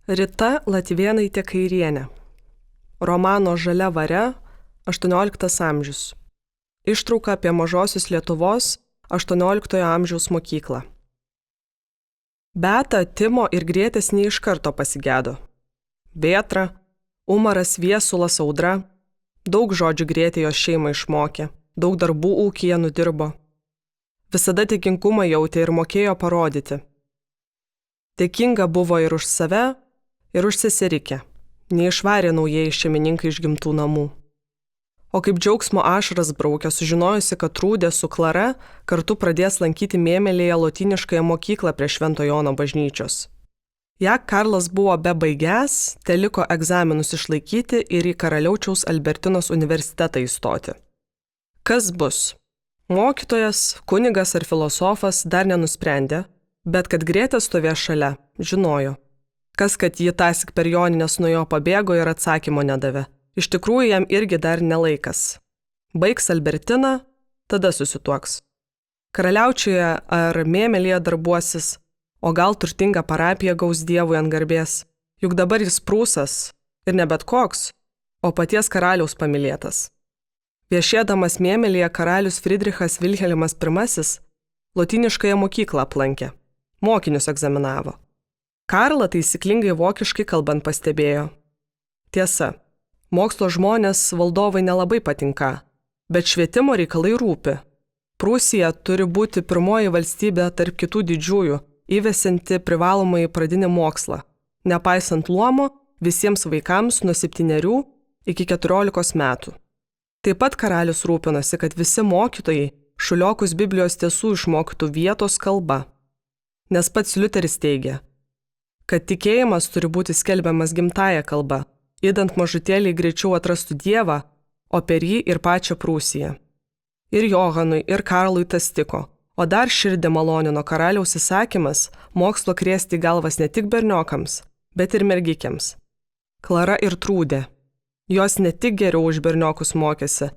Rita Latvėnaitė Kairienė. Romano Žalia varia, 18 amžius. Ištrauka apie mažosios Lietuvos 18 amžiaus mokyklą. Beata, Timo ir Grėtės ne iš karto pasigėdo. Vėtra, Umaras, Viesulas, Audra, daug žodžių Grėtė jos šeimą išmokė, daug darbų ūkyje nudirbo. Visada dėkingumą jautė ir mokėjo parodyti. Dėkinga buvo ir už save, ir už seserikę, neišvarė naujieji šeimininkai iš gimtų namų. O kaip džiaugsmo ašaras braukė, sužinojusi, kad Trūdė su Klara kartu pradės lankyti Mėmelėje lotyniškąją mokyklą prie Švento Jono bažnyčios. Jak Karlas buvo bebaigęs, teliko egzaminus išlaikyti ir į Karaliaučiaus Albertinos universitetą įstoti. Kas bus? Mokytojas, kunigas ar filosofas dar nenusprendė, bet kad Grėtė stovės šalia, žinojo. Kas, kad ji tąsyk per Jonines nuo jo pabėgo ir atsakymo nedavė. Iš tikrųjų jam irgi dar nelaikas. Baigs Albertiną, tada susituoks. Karaliaučiuje ar Mėmelėje darbuosis, o gal turtingą parapiją gaus Dievui ant garbės. Juk dabar jis prūsas ir ne bet koks, o paties karaliaus pamylėtas. Viešėdamas Mėmelėje karalius Friedrichas Vilhelmas I lotyniškąją mokyklą aplankė. Mokinius egzaminavo. Karlą taisyklingai vokiškai kalbant pastebėjo. Tiesa, mokslo žmonės valdovai nelabai patinka, bet švietimo reikalai rūpi. Prūsija turi būti pirmoji valstybė tarp kitų didžiųjų, įvesinti privalomąjį pradinį mokslą, nepaisant luomo visiems vaikams nuo 7 iki 14 metų. Taip pat karalius rūpinosi, kad visi mokytojai šuliokus Biblijos tiesų išmokytų vietos kalba. Nes pats Liuteris teigia, kad tikėjimas turi būti skelbiamas gimtąja kalba, idant mažutėliai greičiau atrastų Dievą, o per jį ir pačią Prūsiją. Ir Johanui, ir Karlui tas tiko, o dar širdį malonino karaliaus įsakymas mokslo krėsti galvas ne tik berniokams, bet ir mergikiams. Klara ir Trūdė. Jos ne tik geriau už berniokus mokėsi,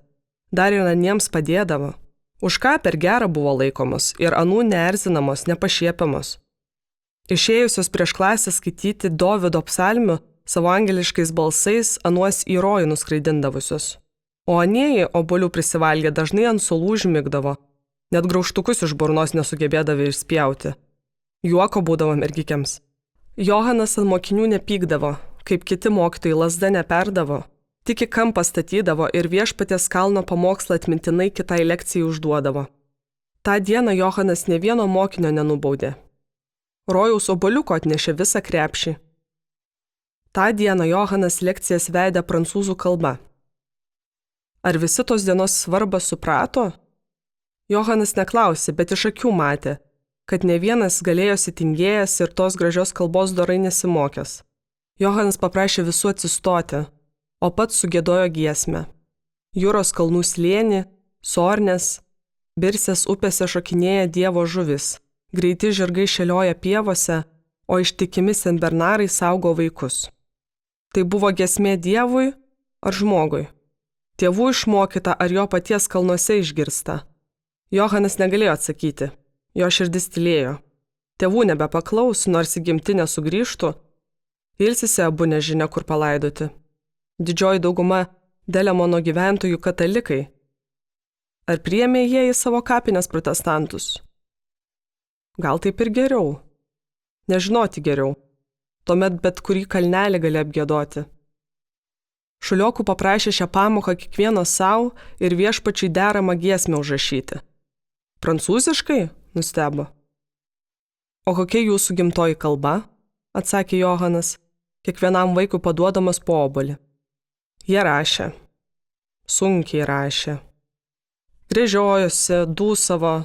dar ir aniems padėdavo. Už ką per gerą buvo laikomos ir anų neerzinamos, nepašiepiamos. Išėjusios prieš klasę skaityti Dovydo psalmių savo angeliškais balsais anuos į rojų nuskraidindavusios. O anieji obuolių prisivalgę dažnai ant suolų užmigdavo, net graužtukus iš burnos nesugebėdavo išspjauti. Juoko būdavo mergikiams. Johanas ant mokinių nepykdavo, kaip kiti mokytojai lazda neperdavo, tik į kampą statydavo ir Viešpaties kalno pamokslą atmintinai kitai lekcijai užduodavo. Ta dieną Johanas ne vieno mokinio nenubaudė. Rojaus obuoliuko atnešė visą krepšį. Ta dieną Johanas lekcijas vedė prancūzų kalba. Ar visi tos dienos svarbą suprato? Johanas neklausė, bet iš akių matė, kad ne vienas galėjosi tingėjęs ir tos gražios kalbos dorai nesimokęs. Johanas paprašė visų atsistoti, o pats sugiedojo giesmę. Jūros kalnų slėnį, Sornės, Birsės upėse šokinėja Dievo žuvis. Greiti žirgai šėlioja pievose, o ištikimi senbernarai saugo vaikus. Tai buvo giesmė Dievui ar žmogui? Tėvų išmokyta ar jo paties kalnuose išgirsta? Johanas negalėjo atsakyti, jo širdis tylėjo. Tėvų nebepaklaus, nors į gimtinę sugrįžtų, ilsisi abu nežinia, kur palaidoti. Didžioji dauguma Delemono gyventojų katalikai. Ar priėmė jie į savo kapines protestantus? Gal taip ir geriau? Nežinoti geriau. Tuomet bet kurį kalnelį gali apgiedoti. Šuliokų paprašė šią pamoką kiekvieno savo ir Viešpačiui deramą giesmę užrašyti. Prancūziškai? Nustebo. O kokia jūsų gimtoji kalba? Atsakė Johanas, kiekvienam vaikui paduodamas po obuolį. Jie rašė. Sunkiai rašė. Grėžiojosi, dūsavo.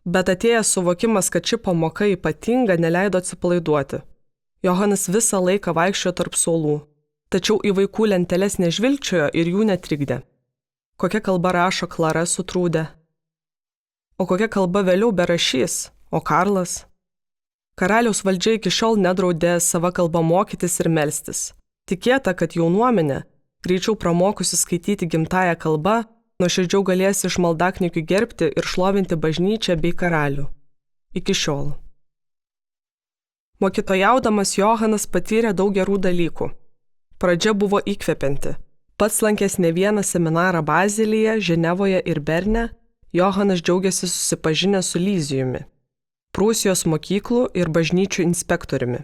Bet atėjęs suvokimas, kad ši pamoka ypatinga, neleido atsipalaiduoti. Johanas visą laiką vaikščiojo tarp suolų, tačiau į vaikų lenteles nežvilgčiojo ir jų netrikdė. Kokia kalba rašo Klara su Trūdė? O kokia kalba vėliau berašys? O Karlas? Karaliaus valdžia iki šiol nedraudė sava kalba mokytis ir melstis. Tikėta, kad jaunuomenė, greičiau pramokusi skaityti gimtąją kalbą, nuoširdžiau galės iš maldaknygių gerbti ir šlovinti bažnyčią bei karalių. Iki šiol. Mokytojaudamas Johanas patyrė daug gerų dalykų. Pradžia buvo įkvepianti. Pats lankęs ne vieną seminarą Bazelyje, Ženevoje ir Berne, Johanas džiaugiasi susipažinęs su Lyzijumi, Prūsijos mokyklų ir bažnyčių inspektoriumi.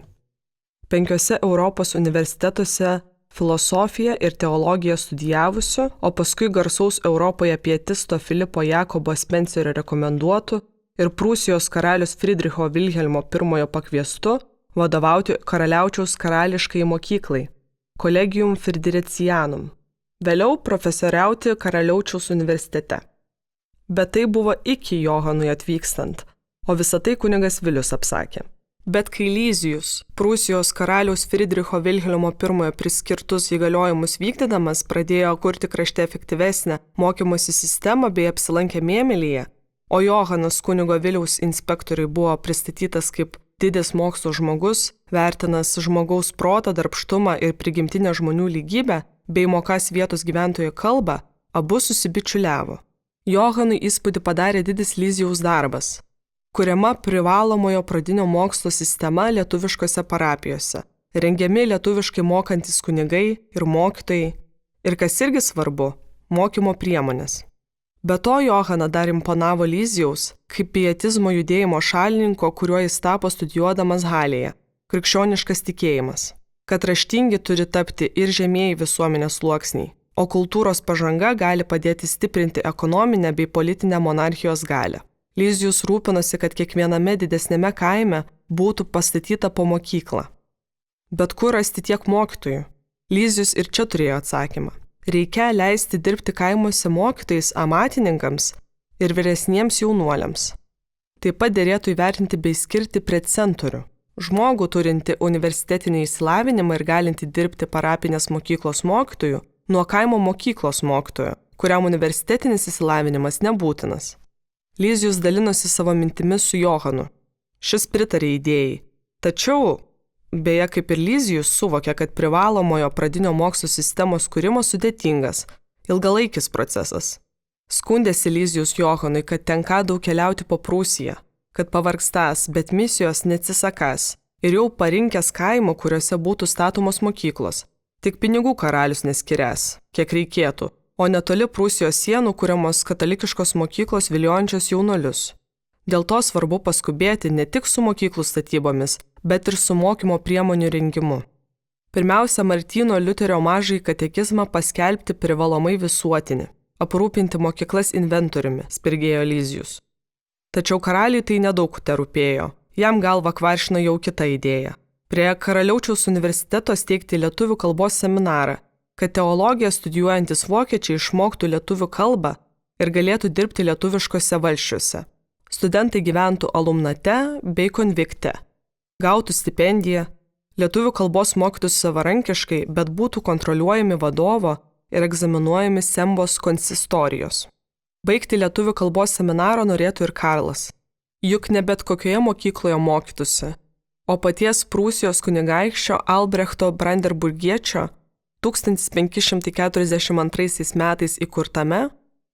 5 Europos universitetuose filosofiją ir teologiją studijavusiu, o paskui garsaus Europoje pietisto Filipo Jakobo Spencerio rekomenduotu ir Prūsijos karalius Friedricho Vilhelmo I pakviestu vadovauti karaliaučiaus karališkai mokyklai Collegium Frideriциanum, vėliau profesoriauti karaliaučiaus universitete. Bet tai buvo iki Johanui atvykstant, o visą tai kunigas Vilius apsakė. Bet kai Lyzijus, Prūsijos karaliaus Friedricho Vilhelmo I priskirtus įgaliojimus vykdydamas, pradėjo kurti krašte efektyvesnę mokymosi sistemą bei apsilankė Mėmelyje, o Johanas kunigo Viliaus inspektoriui buvo pristatytas kaip didis mokslo žmogus, vertinas žmogaus protą, darbštumą ir prigimtinę žmonių lygybę, bei mokas vietos gyventojų kalbą, abu susibičiuliavo. Johanui įspūdį padarė didis Lyzijaus darbas, kuriama privalomojo pradinio mokslo sistema lietuviškose parapijose, rengiami lietuviškai mokantis kunigai ir mokytojai, ir kas irgi svarbu, mokymo priemonės. Be to Johaną dar imponavo Lyzijaus kaip pietizmo judėjimo šalininko, kuriuo jis tapo studijuodamas Halėje, krikščioniškas tikėjimas, kad raštingi turi tapti ir žemieji visuomenės sluoksniai, o kultūros pažanga gali padėti stiprinti ekonominę bei politinę monarchijos galią. Lyzijus rūpinosi, kad kiekviename didesnėme kaime būtų pastatyta po mokyklą. Bet kur rasti tiek mokytojų? Lyzijus ir čia turėjo atsakymą. Reikia leisti dirbti kaimuose mokytojais amatininkams ir vyresniems jaunuoliams. Taip pat derėtų įvertinti bei skirti precentorių, žmogų turinti universitetinį išsilavinimą ir galinti dirbti parapinės mokyklos mokytojų nuo kaimo mokyklos mokytojo, kuriam universitetinis išsilavinimas nebūtinas. Lyzijus dalinosi savo mintimis su Johanu. Šis pritarė idėjai. Tačiau, beje, kaip ir Lyzijus, suvokė, kad privalomojo pradinio mokslo sistemos kūrimas sudėtingas, ilgalaikis procesas. Skundėsi Lyzijus Johanui, kad tenka daug keliauti po Prūsiją, kad pavargstas, bet misijos neatsisakas ir jau parinkęs kaimo, kuriuose būtų statomos mokyklos. Tik pinigų karalius neskirias, kiek reikėtų, o netoli Prūsijos sienų kuriamos katalikiškos mokyklos viliojančios jaunuolius. Dėl to svarbu paskubėti ne tik su mokyklų statybomis, bet ir su mokymo priemonių rengimu. Pirmiausia, Martyno Liuterio mažąjį katekizmą paskelbti privalomai visuotinį, aprūpinti mokyklas inventoriumi, spirgėjo Lyzijus. Tačiau karaliui tai nedaug terūpėjo, jam galva kvaršino jau kita idėja. Prie Karaliaučiaus universiteto steigti lietuvių kalbos seminarą, kad teologiją studijuojantis vokiečiai išmoktų lietuvių kalbą ir galėtų dirbti lietuviškose valsčiuose. Studentai gyventų alumnate bei konvikte, gautų stipendiją, lietuvių kalbos mokytųsi savarankiškai, bet būtų kontroliuojami vadovo ir egzaminuojami Sembos konsistorijos. Baigti lietuvių kalbos seminaro norėtų ir Karlas. Juk ne bet kokioje mokykloje mokytųsi, o paties Prūsijos kunigaikščio Albrechto Brandenburgiečio 1542 metais įkurtame,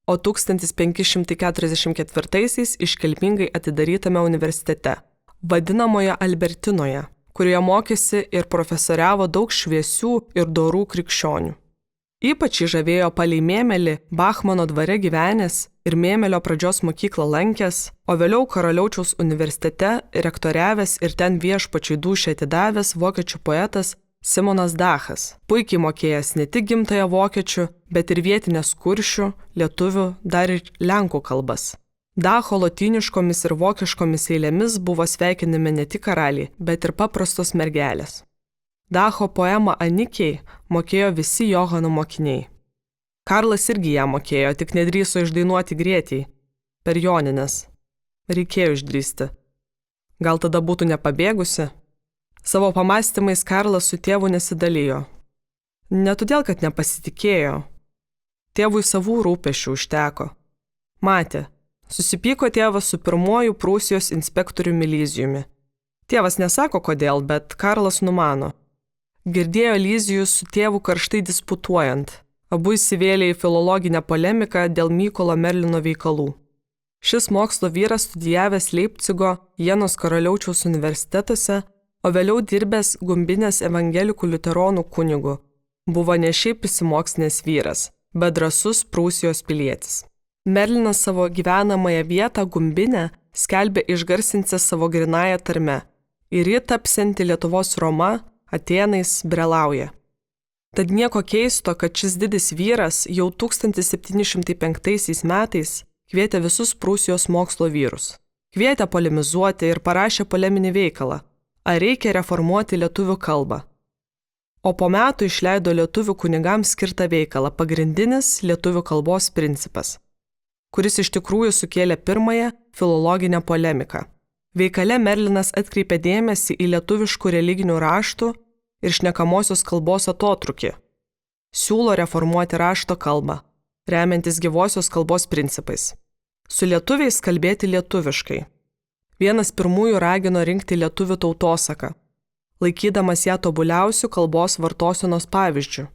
o 1544 iškilmingai atidarytame universitete, vadinamoje Albertinoje, kurioje mokėsi ir profesoriavo daug šviesių ir dorų krikščionių. Ypač žavėjo palei Mėmelį, Bachmano dvare gyvenęs ir Mėmelio pradžios mokyklą lankęs, o vėliau Karaliaučiaus universitete rektoriavęs ir ten viešpačiui dūšią atidavęs vokiečių poetas Simonas Dachas, puikiai mokėjęs ne tik gimtąją vokiečių, bet ir vietinės kuršių, lietuvių, dar ir lenkų kalbas. Dacho lotyniškomis ir vokiškomis eilėmis buvo sveikinami ne tik karaliai, bet ir paprastos mergelės. Dacho poemą Anikiai mokėjo visi Johano mokiniai. Karlas irgi ją mokėjo, tik nedrįso išdainuoti Grietiai, per jonines. Reikėjo išdrįsti. Gal tada būtų nepabėgusi? Savo pamastymais Karlas su tėvu nesidalijo. Ne todėl, kad nepasitikėjo. Tėvui savų rūpesčių užteko. Matė, susipyko tėvas su pirmuoju Prūsijos inspektoriumi Lyzijumi. Tėvas nesako kodėl, bet Karlas numano. Girdėjo Lyzijus su tėvu karštai disputuojant. Abu įsivėlė į filologinę polemiką dėl Mykolo Merlino veikalų. Šis mokslo vyras studijavęs Leipcigo, Jenos Karaliaučiaus universitetuose, o vėliau dirbęs Gumbinės evangelikų liuteronų kunigu. Buvo ne šiaip įsimokslinęs vyras, bet drąsus Prūsijos pilietis. Merlinas savo gyvenamąją vietą Gumbinę skelbė išgarsinsią savo grynąją tarme ir ji tapsianti Lietuvos Roma, Atėnais brelauja. Tad nieko keisto, kad šis didis vyras jau 1705 metais kvietė visus Prūsijos mokslo vyrus. Kvietė polemizuoti ir parašė poleminį veikalą, ar reikia reformuoti lietuvių kalbą. O po metų išleido lietuvių kunigams skirtą veikalą Pagrindinis lietuvių kalbos principas, kuris iš tikrųjų sukėlė pirmąją filologinę polemiką. Veikale Merlinas atkreipė dėmesį į lietuviškų religinių raštų ir šnekamosios kalbos atotrūkį. Siūlo reformuoti rašto kalbą, remiantis gyvosios kalbos principais. Su lietuviais kalbėti lietuviškai. Vienas pirmųjų ragino rinkti lietuvių tautosaką, laikydamas ją tobuliausių kalbos vartosenos pavyzdžių.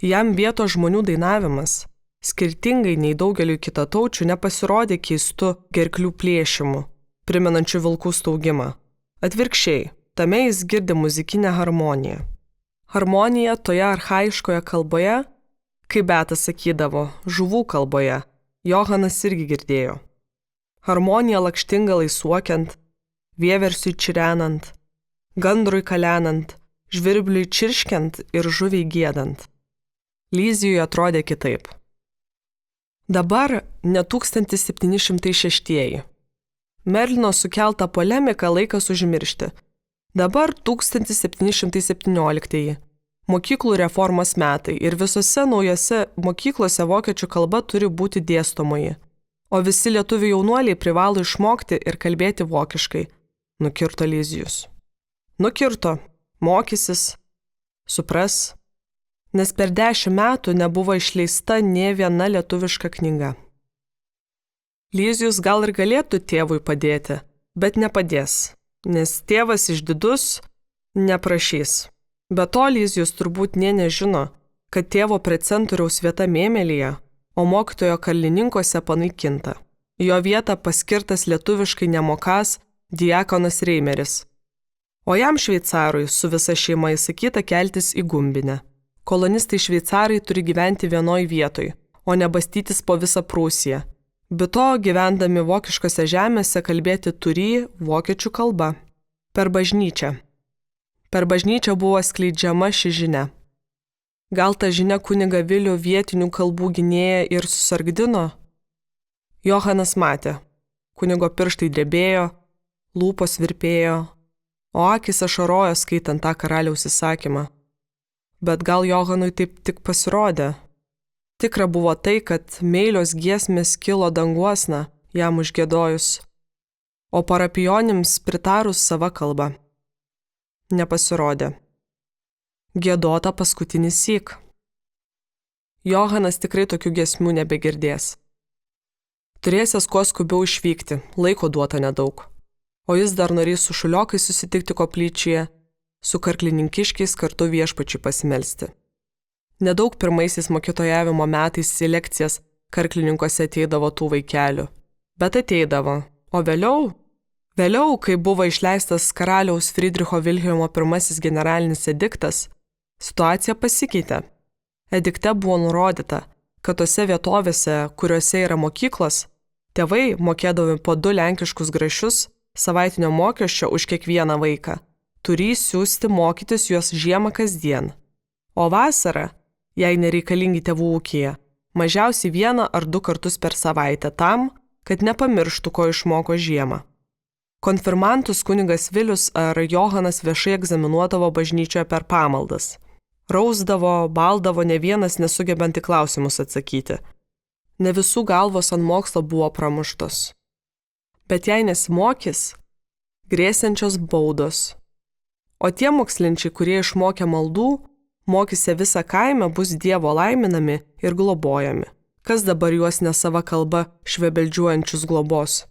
Jam vietos žmonių dainavimas, skirtingai nei daugeliui kitataučių, nepasirodė keistu gerklių plėšimu, primenančiu vilkų staugimą. Atvirkščiai, tame jis girdi muzikinę harmoniją. Harmonija toje archaiškoje kalboje, kaip Betas sakydavo, žuvų kalboje, Johanas irgi girdėjo. Harmonija lakštingalai suokiant, vieversiui čirenant, gandrui kalenant, žvirbliui čirškiant ir žuviai giedant. Lyzijui atrodė kitaip. Dabar ne 1706. Merlino sukeltą polemiką laikas užmiršti. Dabar 1717. Mokyklų reformos metai ir visose naujose mokyklose vokiečių kalba turi būti dėstomoji, o visi lietuvių jaunuoliai privalo išmokti ir kalbėti vokiškai, nukirto Lyzijus. Nukirto, mokysis, supras, nes per 10 metų nebuvo išleista nė viena lietuviška knyga. Lyzijus gal ir galėtų tėvui padėti, bet nepadės, nes tėvas išdidus neprašys. Be to Lyzijus turbūt nė nežino, kad tėvo precentoriaus vieta Mėmelyje, o mokytojo Karlininkuose panaikinta. Jo vietą paskirtas lietuviškai nemokąs diakonas Reimeris. O jam šveicarui su visa šeima įsakyta keltis į Gumbinę. Kolonistai šveicarai turi gyventi vienoj vietoj, o ne bastytis po visą Prūsiją. Be to, gyvendami vokiškose žemėse kalbėti turį vokiečių kalba. Per bažnyčią. Per bažnyčią buvo skleidžiama ši žinia. Gal ta žinia kunigą Vilių vietinių kalbų gynėja ir susargdino? Johanas matė. Kunigo pirštai drebėjo, lūpos virpėjo, o akys ašarojo skaitant tą karaliaus įsakymą. Bet gal Johanui taip tik pasirodė. Tikra buvo tai, kad meilios giesmės kilo danguosna jam užgiedojus, o parapijonims pritarus sava kalba. Nepasirodė. Giedota paskutinį syk. Johanas tikrai tokių giesmių nebegirdės. Turėsės kuo skubiau išvykti, laiko duota nedaug. O jis dar norės su šuliokais susitikti koplyčioje, su karklininkiškiais kartu viešpačiui pasimelsti. Nedaug pirmaisiais mokytojavimo metais į lekcijas karklininkuose ateidavo tų vaikelių. Bet ateidavo, o vėliau, kai buvo išleistas karaliaus Friedricho Vilhelmo I generalinis ediktas, situacija pasikeitė. Edikte buvo nurodyta, kad tose vietovėse, kuriuose yra mokyklos, tėvai mokėdavo po 2 lenkiškus grašius savaitinio mokesčio už kiekvieną vaiką, turi siųsti mokytis juos žiemą kasdien. O vasarą, jei nereikalingi tėvų ūkyje, mažiausiai 1 ar 2 kartus per savaitę tam, kad nepamirštų, ko išmoko žiemą. Konfirmantus kunigas Vilius ar Johanas viešai egzaminuodavo bažnyčioje per pamaldas. Rausdavo, baldavo ne vienas nesugebant į klausimus atsakyti. Ne visų galvos ant mokslo buvo pramuštos. Bet jei nesimokys, grėsiančios baudos. O tie mokslinčiai, kurie išmokė maldų, mokyse visą kaimą, bus Dievo laiminami ir globojami. Kas dabar juos nesava kalba švebeldžiuojančius globos?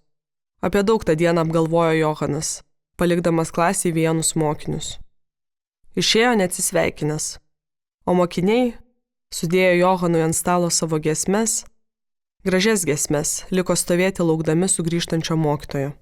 Apie daug tą dieną apgalvojo Johanas, palikdamas klasėje vienus mokinius. Išėjo neatsisveikinęs, o mokiniai sudėjo Johanui ant stalo savo giesmes, gražias giesmes, liko stovėti laukdami sugrįžtančio mokytojo.